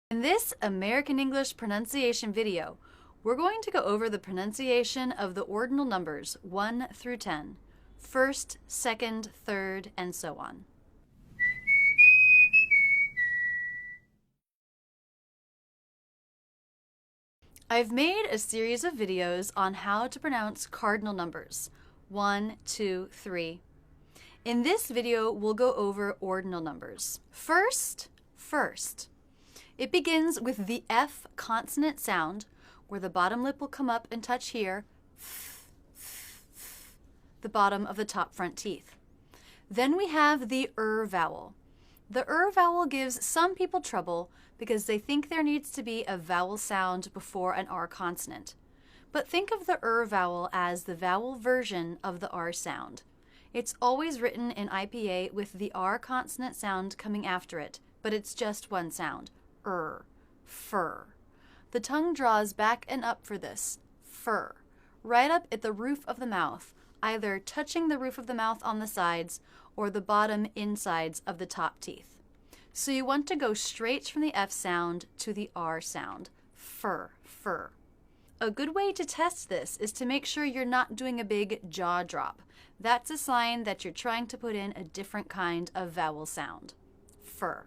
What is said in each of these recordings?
In this American English pronunciation video, we're going to go over the pronunciation of the ordinal numbers 1 through 10, first, second, third, and so on. I've made a series of videos on how to pronounce cardinal numbers 1, 2, 3. In this video, we'll go over ordinal numbers. First. It begins with the F consonant sound, where the bottom lip will come up and touch here, the bottom of the top front teeth. Then we have the vowel. The vowel gives some people trouble because they think there needs to be a vowel sound before an R consonant. But think of the vowel as the vowel version of the R sound. It's always written in IPA with the R consonant sound coming after it, but it's just one sound, fur. The tongue draws back and up for this, fur, right up at the roof of the mouth, either touching the roof of the mouth on the sides or the bottom insides of the top teeth. So you want to go straight from the F sound to the R sound, fur. A good way to test this is to make sure you're not doing a big jaw drop. That's a sign that you're trying to put in a different kind of vowel sound, fur.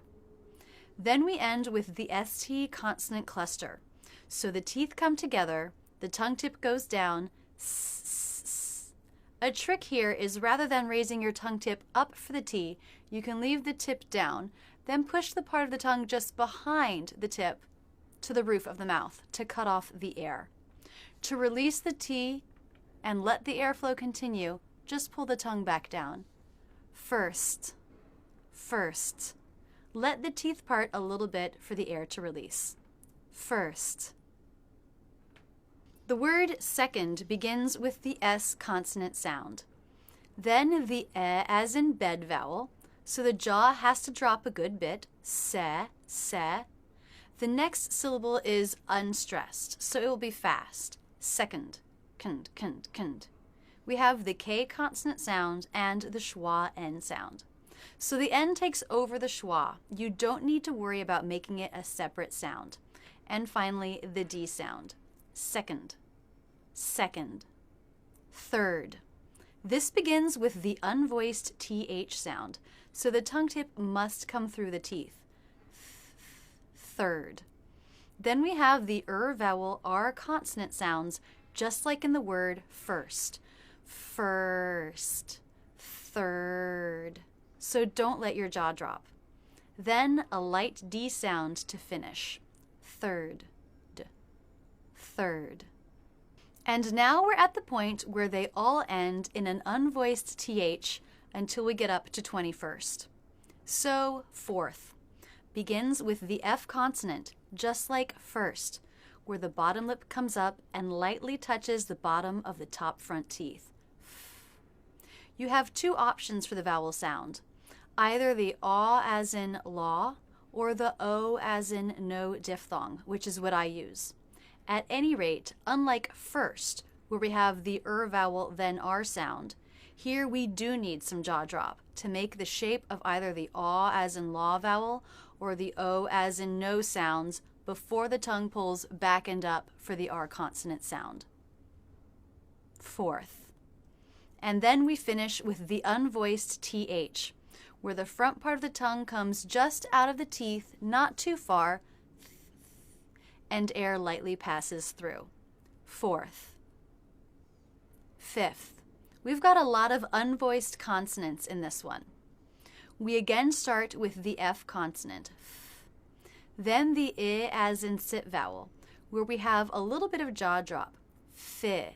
Then we end with the ST consonant cluster. So the teeth come together, the tongue tip goes down, A trick here is rather than raising your tongue tip up for the T, you can leave the tip down, then push the part of the tongue just behind the tip to the roof of the mouth to cut off the air. To release the T and let the airflow continue, just pull the tongue back down. First. Let the teeth part a little bit for the air to release. First. The word second begins with the S consonant sound. Then the E as in bed vowel, so the jaw has to drop a good bit, se. The next syllable is unstressed, so it will be fast, second, knd. We have the K consonant sound and the schwa N sound. So the N takes over the schwa. You don't need to worry about making it a separate sound. And finally, the D sound. Second. Third. This begins with the unvoiced TH sound, so the tongue tip must come through the teeth. Third. Then we have the vowel R consonant sounds, just like in the word first. Third. So don't let your jaw drop. Then a light D sound to finish. Third. And now we're at the point where they all end in an unvoiced TH until we get up to 21st. So fourth begins with the F consonant, just like first, where the bottom lip comes up and lightly touches the bottom of the top front teeth. You have two options for the vowel sound, either the aw as in law or the o as in no diphthong, which is what I use. At any rate, unlike first, where we have the vowel then R sound, here we do need some jaw drop to make the shape of either the aw as in law vowel or the o as in no sounds before the tongue pulls back and up for the R consonant sound. Fourth. And then we finish with the unvoiced TH, where the front part of the tongue comes just out of the teeth, not too far, and air lightly passes through. Fourth. Fifth. We've got a lot of unvoiced consonants in this one. We again start with the F consonant. Then the I as in sit vowel, where we have a little bit of jaw drop. Fi.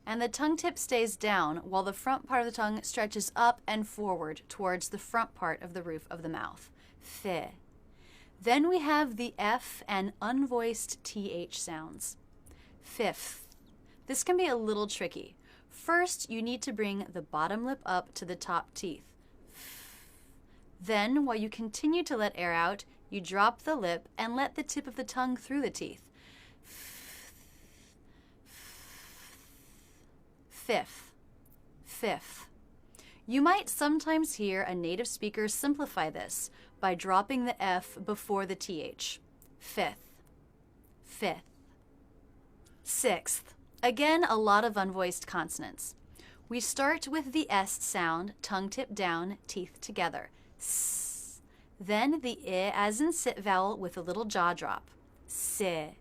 And the tongue tip stays down while the front part of the tongue stretches up and forward towards the front part of the roof of the mouth. Fi. Then we have the F and unvoiced TH sounds. Fifth. This can be a little tricky. First, you need to bring the bottom lip up to the top teeth. Then, while you continue to let air out, you drop the lip and let the tip of the tongue through the teeth. Fifth. You might sometimes hear a native speaker simplify this by dropping the F before the TH. fifth, fifth. Sixth, again a lot of unvoiced consonants. We start with the S sound, tongue tip down, teeth together. S. Then the I as in sit vowel with a little jaw drop. Si.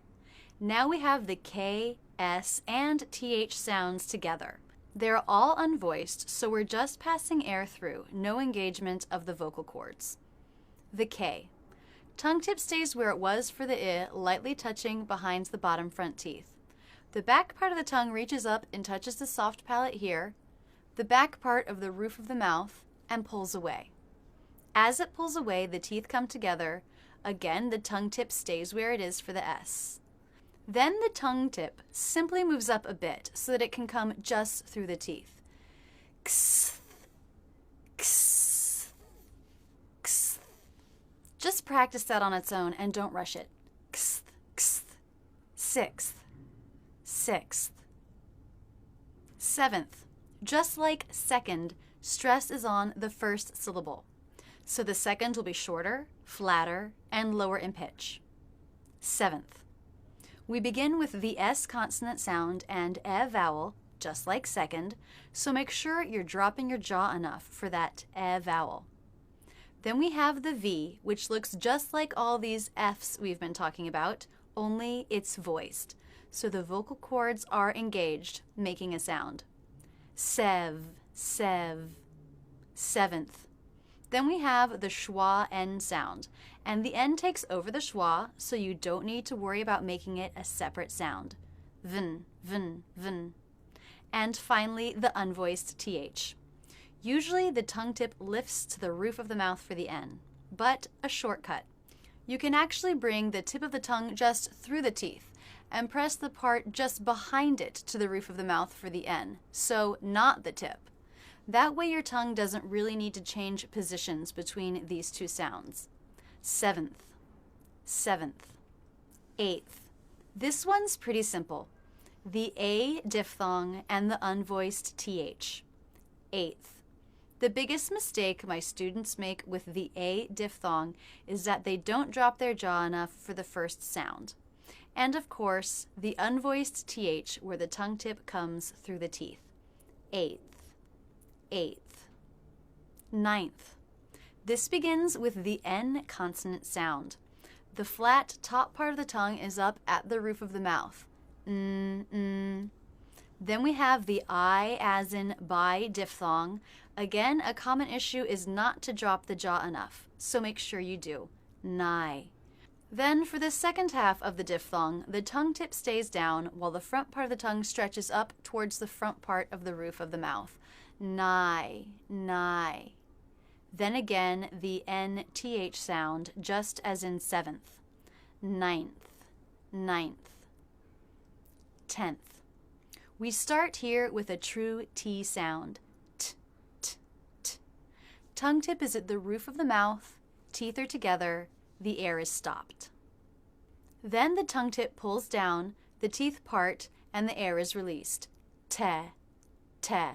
Now we have the K, S, and TH sounds together. They're all unvoiced, so we're just passing air through, no engagement of the vocal cords. The K. Tongue tip stays where it was for the I, lightly touching behind the bottom front teeth. The back part of the tongue reaches up and touches the soft palate here, the back part of the roof of the mouth, and pulls away. As it pulls away, the teeth come together. Again, the tongue tip stays where it is for the S. Then the tongue tip simply moves up a bit so that it can come just through the teeth. Ks, ks, ks. Just practice that on its own and don't rush it. Ks, ks. Sixth, sixth. Seventh, just like second, stress is on the first syllable. So the second will be shorter, flatter, and lower in pitch. Seventh. We begin with the S consonant sound and E vowel, just like second, so make sure you're dropping your jaw enough for that E vowel. Then we have the V, which looks just like all these Fs we've been talking about, only it's voiced. So the vocal cords are engaged, making a sound. Sev, sev. Seventh. Then we have the schwa N sound, and the N takes over the schwa, so you don't need to worry about making it a separate sound. Vn, vn, vn. And finally, the unvoiced TH. Usually the tongue tip lifts to the roof of the mouth for the N, but a shortcut. You can actually bring the tip of the tongue just through the teeth and press the part just behind it to the roof of the mouth for the N, so not the tip. That way your tongue doesn't really need to change positions between these two sounds. Seventh, seventh. Eighth. This one's pretty simple. The A diphthong and the unvoiced TH. Eighth. The biggest mistake my students make with the A diphthong is that they don't drop their jaw enough for the first sound. And of course, the unvoiced TH where the tongue tip comes through the teeth. Eighth. Eighth. Ninth. This begins with the N consonant sound. The flat top part of the tongue is up at the roof of the mouth. Then we have the I as in by diphthong. Again, a common issue is not to drop the jaw enough, so make sure you do. Nigh. Then for the second half of the diphthong, the tongue tip stays down while the front part of the tongue stretches up towards the front part of the roof of the mouth. Nigh, nigh. Then again, the N-TH sound, just as in seventh. Ninth, ninth. 10th. We start here with a true T sound. T, t, t. Tongue tip is at the roof of the mouth, teeth are together, the air is stopped. Then the tongue tip pulls down, the teeth part, and the air is released. Te, te.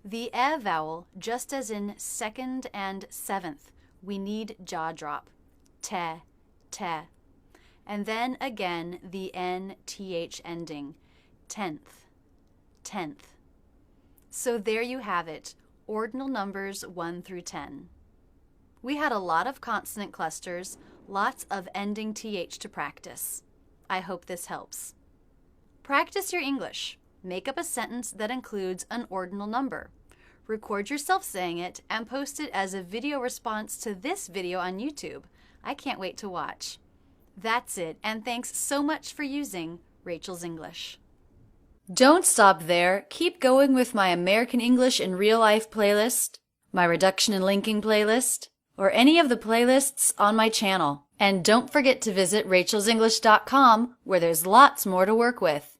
The E vowel, just as in second and seventh, we need jaw drop. Te, te. And then again the N-TH ending. 10th, 10th. So there you have it, ordinal numbers 1 through 10. We had a lot of consonant clusters, lots of ending TH to practice. I hope this helps. Practice your English. Make up a sentence that includes an ordinal number. Record yourself saying it and post it as a video response to this video on YouTube. I can't wait to watch. That's it, and thanks so much for using Rachel's English. Don't stop there. Keep going with my American English in Real Life playlist, my Reduction and Linking playlist, or any of the playlists on my channel. And don't forget to visit rachelsenglish.com where there's lots more to work with.